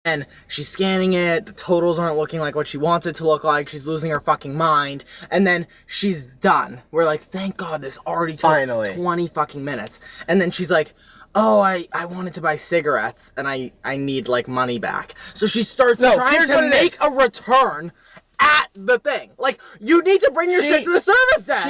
And she's scanning it, the totals aren't looking like what she wants it to look like, she's losing her fucking mind, and then she's done. We're like, thank God this already took Finally 20 fucking minutes. And then she's like, oh, I wanted to buy cigarettes, and I need, like, money back. So she starts trying to make a return at the thing. Like, you need to bring your shit to the service desk.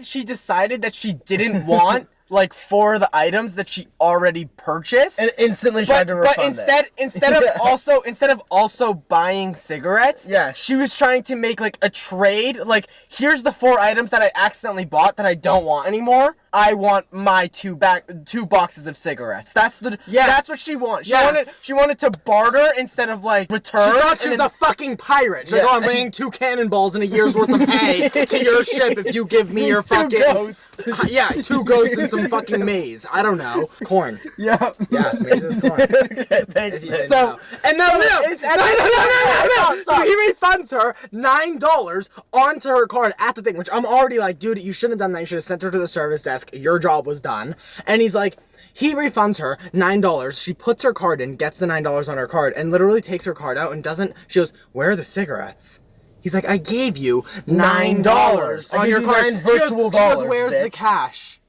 She decided that she didn't want like 4 of the items that she already purchased, and instantly tried to refund it. Instead of also buying cigarettes, yes, she was trying to make like a trade. Like, here's the 4 items that I accidentally bought that I don't want anymore. I want my 2 boxes of cigarettes. That's what she wants. She wanted to barter instead of like return. She thought she was a fucking pirate. She's like, oh, I'm bringing 2 cannonballs and a year's worth of hay to your ship if you give me your fucking 2 goats. 2 goats and some fucking maize. I don't know. Corn. Yeah, maize is corn. Okay, thanks. So he refunds her $9 onto her card at the thing, which I'm already like, dude, you shouldn't have done that. You should have sent her to the service desk. Your job was done. And he's like, he refunds her $9. She puts her card in, gets the $9 on her card, and literally takes her card out and doesn't. She goes, where are the cigarettes? He's like, I gave you $9 on your card. Virtual she goes, where's the cash?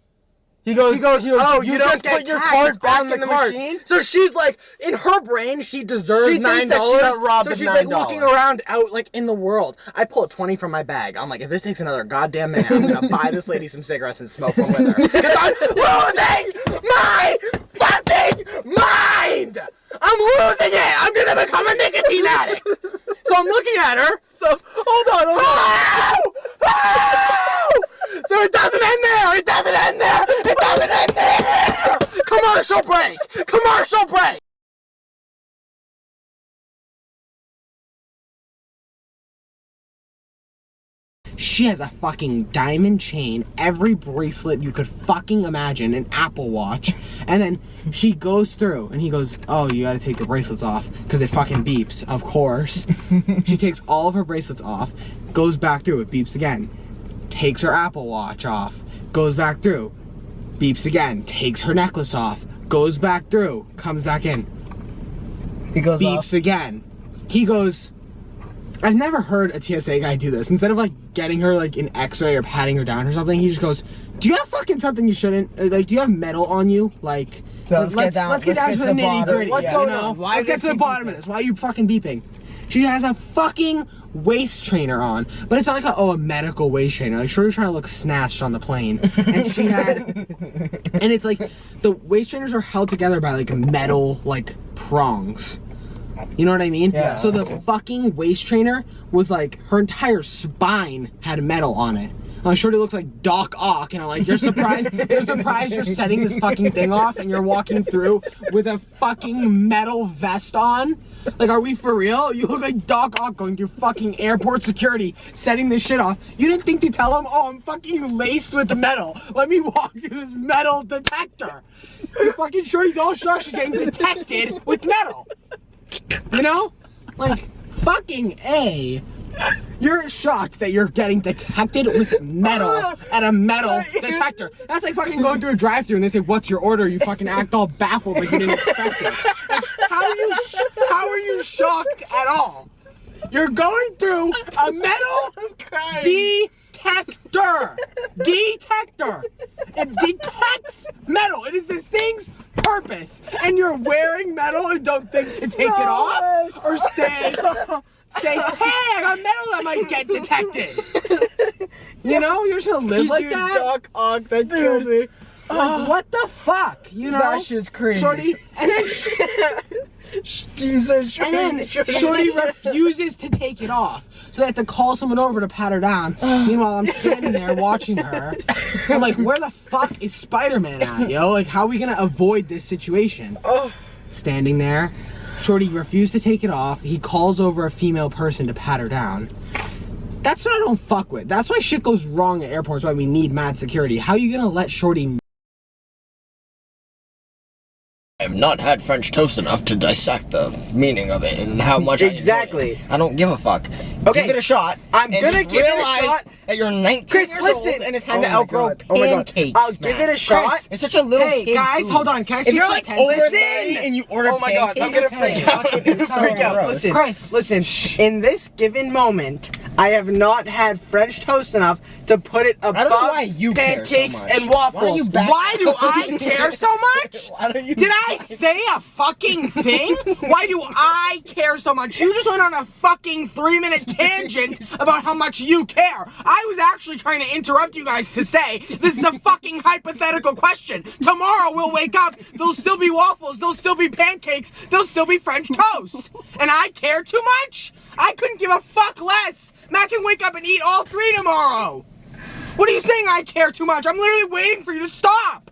He goes, oh, you just put your card back in the machine? So she's like, in her brain, she deserves $9. She thinks that she got robbed of $9. She's like looking around out like in the world. I pull a 20 from my bag. I'm like, if this takes another goddamn minute, I'm gonna buy this lady some cigarettes and smoke them with her. Because I'm losing my fucking mind! I'm losing it! I'm gonna become a nicotine addict! So I'm looking at her. Hold on. Oh! So it doesn't end there! It doesn't end there! Commercial break! She has a fucking diamond chain, every bracelet you could fucking imagine, an Apple Watch, and then she goes through, and he goes, oh, you gotta take the bracelets off, because it fucking beeps, of course. She takes all of her bracelets off, goes back through, it beeps again. Takes her Apple Watch off, goes back through, beeps again, takes her necklace off, goes back through, comes back in. He goes beeps off. Again. He goes, I've never heard a TSA guy do this. Instead of like getting her like an x-ray or patting her down or something, he just goes, do you have fucking something you shouldn't, like, do you have metal on you? Like, so let's get down to the nitty gritty. What's going on? Let's get to the bottom of this. Why are you fucking beeping? She has a fucking waist trainer on, but it's not like a medical waist trainer. Like, Shorty's trying to look snatched on the plane, and she had, and it's like, the waist trainers are held together by like metal, like, prongs. You know what I mean? Yeah. So the fucking waist trainer was like, her entire spine had metal on it. Shorty looks like Doc Ock, and I'm like, you're surprised you're setting this fucking thing off and you're walking through with a fucking metal vest on? Like, are we for real? You look like Doc Ock going through fucking airport security, setting this shit off. You didn't think to tell him, oh, I'm fucking laced with the metal. Let me walk through this metal detector. You fucking Shorty's all shocked she's getting detected with metal. You know? Like, fucking A. You're shocked that you're getting detected with metal at a metal detector. That's like fucking going through a drive-thru and they say, what's your order? You fucking act all baffled like you didn't expect it. Like, how are you shocked at all? You're going through a metal detector. It detects metal. It is this thing's purpose. And you're wearing metal and don't think to take it off? Or say, hey, I got metal that might get detected. You know, you're just gonna live like that? Doc Ock, that killed me. Like, what the fuck? You know? That shit's crazy. Shorty, and then Shorty refuses to take it off. So they have to call someone over to pat her down. Meanwhile, I'm standing there watching her. I'm like, where the fuck is Spider-Man at, yo? Like, how are we gonna avoid this situation? Standing there. Shorty refused to take it off. He calls over a female person to pat her down. That's what I don't fuck with. That's why shit goes wrong at airports, why we need mad security. How are you gonna let Shorty I have not had French toast enough to dissect the meaning of it and how much exactly. I don't give a fuck. Okay. Give it a shot. I'm gonna give it a shot. That you're 19 Chris, years listen. old and it's time to outgrow pancakes. I'll give it a shot. Chris, it's such a little Hey, kid guys, food. hold on. Can I If speak you're for like 10 over seconds? 30 and you order Oh my God, pancakes, I'm gonna freak out. It's so Freak out. gross. Listen, Chris. listen. In this given moment, I have not had French toast enough to put it above don't know why you care so pancakes much. and waffles. Why don't you back- Why do I care so much? Why don't you Did I say a fucking thing? Why do I care so much? You just went on a fucking 3-minute tangent about how much you care. I was actually trying to interrupt you guys to say this is a fucking hypothetical question. Tomorrow we'll wake up, there'll still be waffles, there'll still be pancakes, there'll still be French toast. And I care too much? I couldn't give a fuck less. Matt can wake up and eat all 3 tomorrow. What are you saying I care too much? I'm literally waiting for you to stop.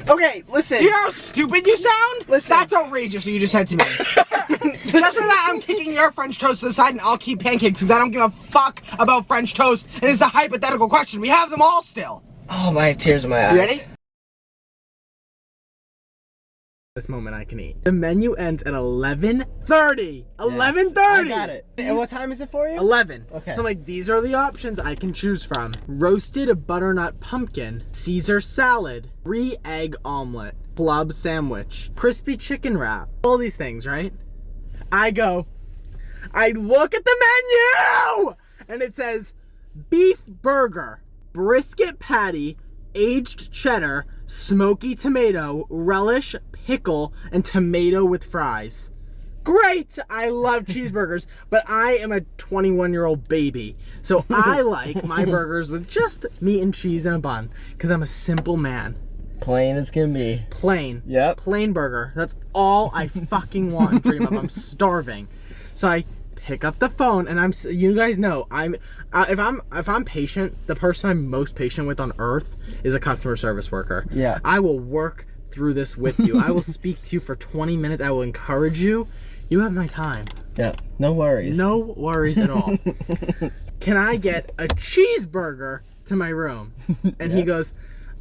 Okay, listen. You know how stupid you sound? Listen. That's outrageous what you just said to me. Just for that, I'm kicking your French toast to the side and I'll keep pancakes because I don't give a fuck about French toast and it's a hypothetical question. We have them all still. Oh, my tears in my eyes. You ready? This moment I can eat. The menu ends at 11:30. 11:30. I got it. And what time is it for you? 11. Okay. So I'm like, these are the options I can choose from. Roasted butternut pumpkin, Caesar salad, 3-egg omelet, club sandwich, crispy chicken wrap. All these things, right? I look at the menu! And it says beef burger, brisket patty, aged cheddar, smoky tomato, relish, pickle, and tomato with fries. Great! I love cheeseburgers, but I am a 21-year-old baby. So I like my burgers with just meat and cheese and a bun, because I'm a simple man. Plain as can be. Plain. Yep. Plain burger. That's all I fucking want and dream of. I'm starving. So I pick up the phone and you guys know, if I'm patient, the person I'm most patient with on earth is a customer service worker. Yeah. I will work through this with you. I will speak to you for 20 minutes. I will encourage you. You have my time. Yeah. No worries. No worries at all. Can I get a cheeseburger to my room? And he goes,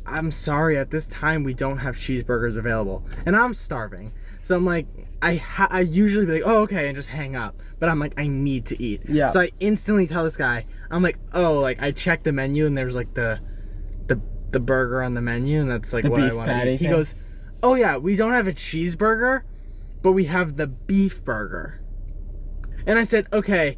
I'm sorry, at this time we don't have cheeseburgers available. And I'm starving. So I'm like, I usually be like, oh, okay, and just hang up. But I'm like, I need to eat. Yeah. So I instantly tell this guy, I'm like, oh, like I checked the menu and there's like the burger on the menu and that's like The what I beef want to patty eat. He thing? goes, oh yeah, we don't have a cheeseburger, but we have the beef burger. And I said, okay,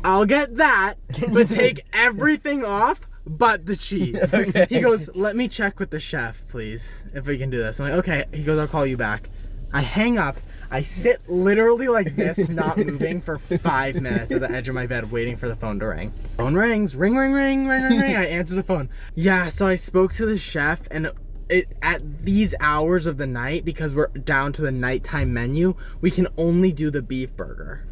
I'll get that, but take everything off but the cheese. Okay. He goes, let me check with the chef, please, if we can do this. I'm like, okay. He goes, I'll call you back. I hang up. I sit literally like this, not moving for 5 minutes at the edge of my bed waiting for the phone to ring. Phone rings. Ring, ring, ring, ring, ring, ring. I answer the phone. Yeah, so I spoke to the chef and at these hours of the night, because we're down to the nighttime menu, we can only do the beef burger.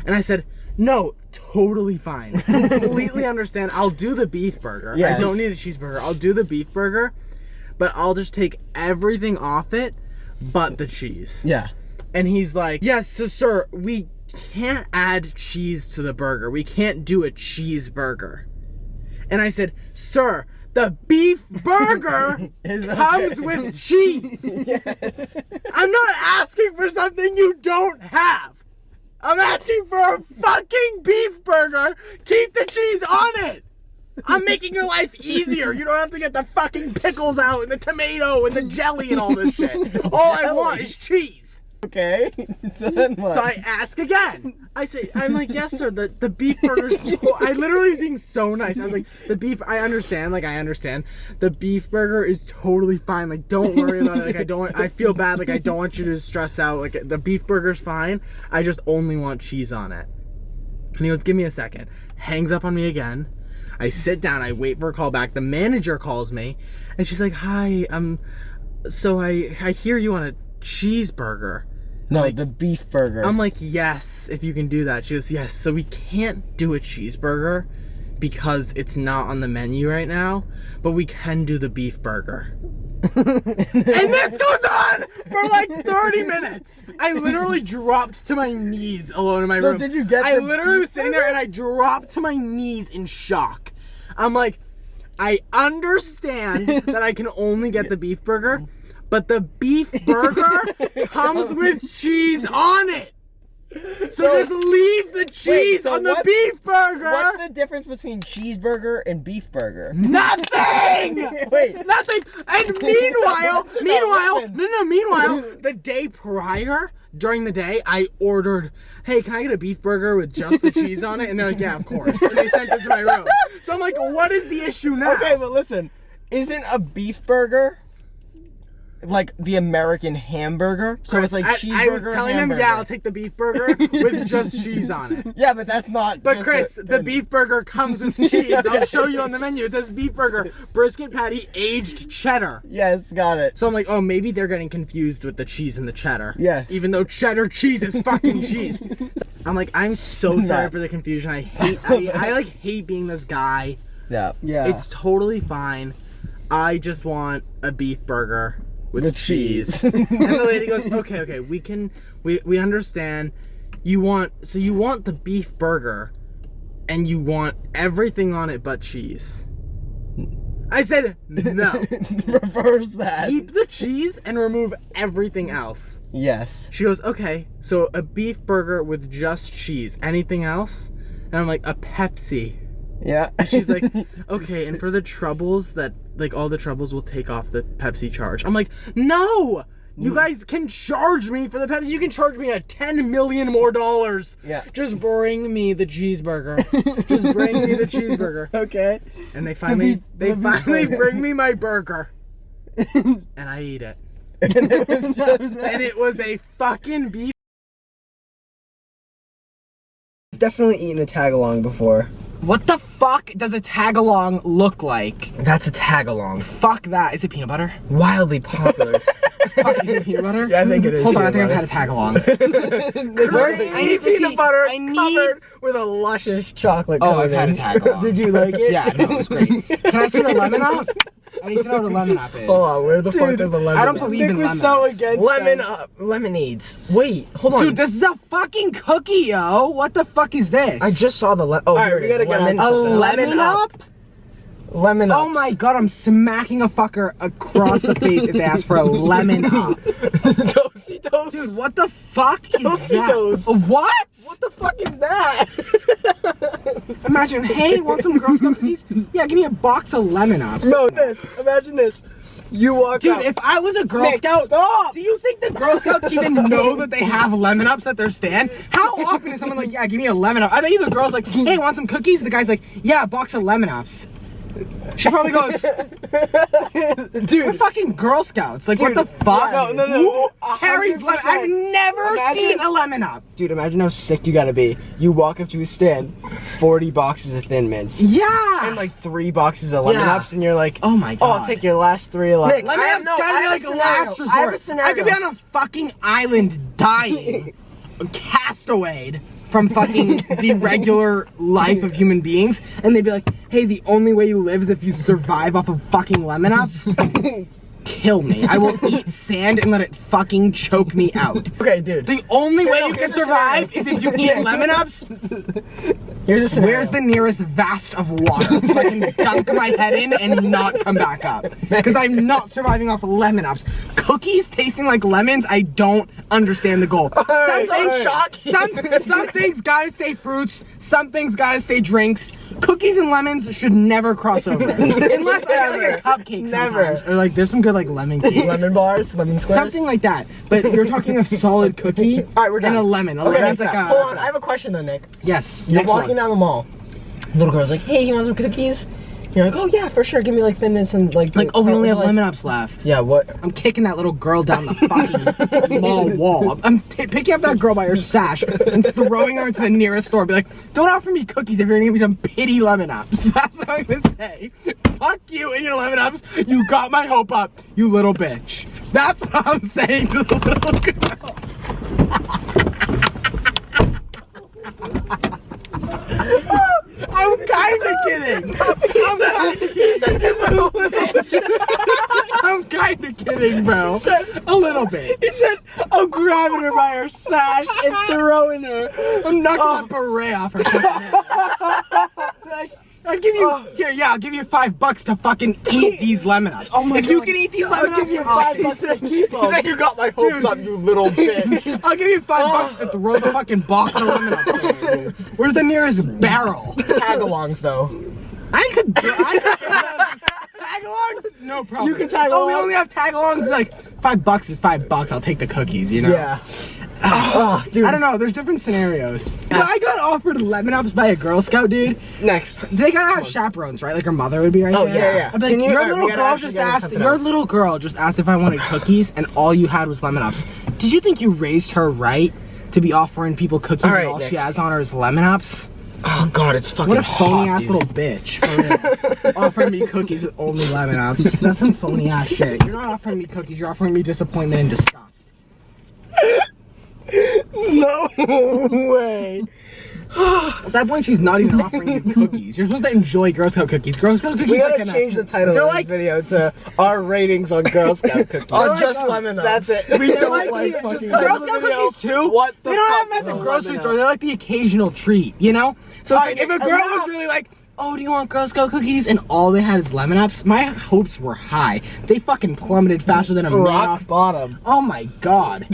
And I said, no, totally fine. Completely understand. I'll do the beef burger. Yes. I don't need a cheeseburger. I'll do the beef burger, but I'll just take everything off it but the cheese. Yeah. And he's like, yes, so sir, we can't add cheese to the burger. We can't do a cheeseburger. And I said, sir, the beef burger comes with cheese. Yes. I'm not asking for something you don't have. I'm asking for a fucking beef burger. Keep the cheese on it. I'm making your life easier. You don't have to get the fucking pickles out and the tomato and the jelly and all this shit. All I want is cheese. Okay. So then what? So I ask again. I'm like, yes, sir, the beef burger's I literally was being so nice. I was like, the beef, I understand. The beef burger is totally fine. Like, don't worry about it. Like, I feel bad. Like, I don't want you to stress out. Like, the beef burger's fine. I just only want cheese on it. And he goes, give me a second. Hangs up on me again. I sit down. I wait for a call back. The manager calls me. And she's like, hi, so I hear you want a cheeseburger. No, like, the beef burger. I'm like, yes, if you can do that. She goes, yes. So we can't do a cheeseburger because it's not on the menu right now, but we can do the beef burger. And this goes on for like 30 minutes. I literally dropped to my knees alone in my room. So did you get I the literally was beef sitting there and I dropped to my knees in shock. I'm like, I understand that I can only get the beef burger, but the beef burger comes with cheese on it. So just leave the cheese on the beef burger. What's the difference between cheeseburger and beef burger? Nothing. Wait, nothing. And meanwhile, the day prior, during the day, I ordered, hey, can I get a beef burger with just the cheese on it? And they're like, yeah, of course. And they sent it to my room. So I'm like, what is the issue now? Okay, but listen, isn't a beef burger like the American hamburger? So Chris, it's like cheeseburger. I was telling him, yeah, I'll take the beef burger with just cheese on it. Yeah, but that's not. But Chris, the beef burger comes with cheese. I'll show you on the menu. It says beef burger, brisket patty, aged cheddar. Yes, got it. So I'm like, oh, maybe they're getting confused with the cheese and the cheddar. Yes. Even though cheddar cheese is fucking cheese. So I'm like, I'm so sorry for the confusion. I hate being this guy. Yeah. It's totally fine. I just want a beef burger with cheese. And the lady goes, okay, we understand. You want the beef burger and you want everything on it but cheese. I said no. Reverse that. Keep the cheese and remove everything else. Yes. She goes, okay, so a beef burger with just cheese. Anything else? And I'm like, a Pepsi. Yeah. She's like, okay, and for the troubles that, like, all the troubles will take off the Pepsi charge. I'm like, no! You guys can charge me for the Pepsi. You can charge me $10 million more. Yeah. Just bring me the cheeseburger. Just bring me the cheeseburger. Okay. And they finally bring me my burger. And I eat it. And it was a fucking beef. Definitely eaten a tag-along before. What the fuck does a tag-along look like? That's a tag-along. Fuck that. Is it peanut butter? Wildly popular. Fuck, is it peanut butter? Yeah, I think it is. Hold on, I think I've had a tag-along. I need covered with a luscious chocolate Oh, coating. I've had a tag-along. Did you like it? Yeah, no, it was great. Can I see the lemon up? I need to know what a lemon up is. Hold on, where the fuck is the lemon? I don't believe in lemon so ups. against lemon up, lemonades. Wait, hold on. Dude, this is a fucking cookie, yo. What the fuck is this? I just saw the lemon. Oh, All right, here we it is. gotta get a lemon up? Lemon up. Oh my god, I'm smacking a fucker across the face if they ask for a lemon up. Dositos. Dude, what the fuck is Dositos. that? What? What the fuck is that? Imagine, hey, want some Girl Scout cookies? Yeah, give me a box of lemon ups. No, imagine this. You walk Dude, out. if I was a Girl Nick, Scout, stop! do you think the Girl Scouts even know that they have lemon ups at their stand? How often is someone like, yeah, give me a lemon up? I bet you the girl's like, hey, want some cookies? The guy's like, yeah, a box of lemon ups. She probably goes, dude, we're fucking Girl Scouts. Like, Dude, what the fuck? no. Who carries lemon? 100%. I've never seen a lemon up. Dude, imagine how sick you gotta be. You walk up to a stand, 40 boxes of Thin Mints. Yeah. And like 3 boxes of lemon ups, and you're like, oh my god. oh, I'll take your last 3 lemon ups. Lemon ups gotta be like a last resort. I could be on a fucking island dying, castawayed from fucking the regular life of human beings, and they'd be like, hey, the only way you live is if you survive off of fucking lemon ups. Kill me. I will eat sand and let it fucking choke me out. Okay, dude. The only way you can survive is if you eat lemon ups. Here's a scenario. Where's the nearest vast of water so I can dunk my head in and not come back up? Because I'm not surviving off of lemon ups. Cookies tasting like lemons, I don't understand the goal. Some things gotta stay fruits, some things gotta stay drinks. Cookies and lemons should never cross over. Unless I get like a cupcake sometimes. Or like there's some good like lemon cake. Lemon bars, lemon squares. Something like that. But you're talking a solid cookie. Alright, we're done. And a lemon. A Okay, lemon's like a... hold on, I have a question though, Nick. Yes. You're next walking one. down the mall. Little girl's like, hey, you want some cookies? You're like, oh yeah, for sure. Give me like Thin Mints and like. Like, oh, we only have lemon ups left. Yeah, what? I'm kicking that little girl down the fucking mall wall. I'm picking up that girl by her sash and throwing her into the nearest store. Be like, don't offer me cookies if you're gonna give me some pity lemon ups. That's what I'm gonna say. Fuck you and your lemon ups. You got my hope up, you little bitch. That's what I'm saying to the little girl. I'm kinda kidding. I'm kinda kidding, bro. A little bit. He said, I'm grabbing her by her sash and throwing her. I'm knocking that beret off her. I'll give you I'll give you $5 to fucking eat these lemon ups. Oh my if you God. can eat these lemon I'll ups, give you $5 to keep them. He's like, you got my hopes up, you little bitch. I'll give you $5 to throw the fucking box of lemon ups away, dude. Where's the nearest barrel? Tagalongs though. I could tagalongs, no problem. You can tag Oh, we along. only have tagalongs. Like $5 is $5. I'll take the cookies. You know. Yeah. Oh, dude. I don't know. There's different scenarios. But I got offered lemon ups by a Girl Scout, dude. Next. They gotta have chaperones, right? Like her mother would be right Oh, there. yeah. I'd be like, Can you- your alright, we little gotta girl actually just get into asked. something Your else. little girl just asked if I wanted cookies, and all you had was lemon ups. Did you think you raised her right to be offering people cookies Alright, and all Nick. she has on her is lemon ups? Oh God, it's fucking What a phony hot, ass dude. little bitch. For real. Offering me cookies with only lemon ups. That's some phony ass shit. You're not offering me cookies, you're offering me disappointment and disgust. No way. At that point, she's not even offering you cookies. You're supposed to enjoy Girl Scout cookies. Girl Scout cookies We like gotta an- change the title They're of like this video to our ratings on Girl Scout cookies. Or They're just like, lemon ups. That's it. We They're don't like like the- fucking Girl Scout cookies too. What the They don't have fuck them at is the a grocery lemon store. up? They're like the occasional treat, you know? So it's like if a and girl now- was really like, oh, do you want Girl Scout cookies? And all they had is lemon ups, my hopes were high. They fucking plummeted faster than a man Rock off. bottom. Oh my god.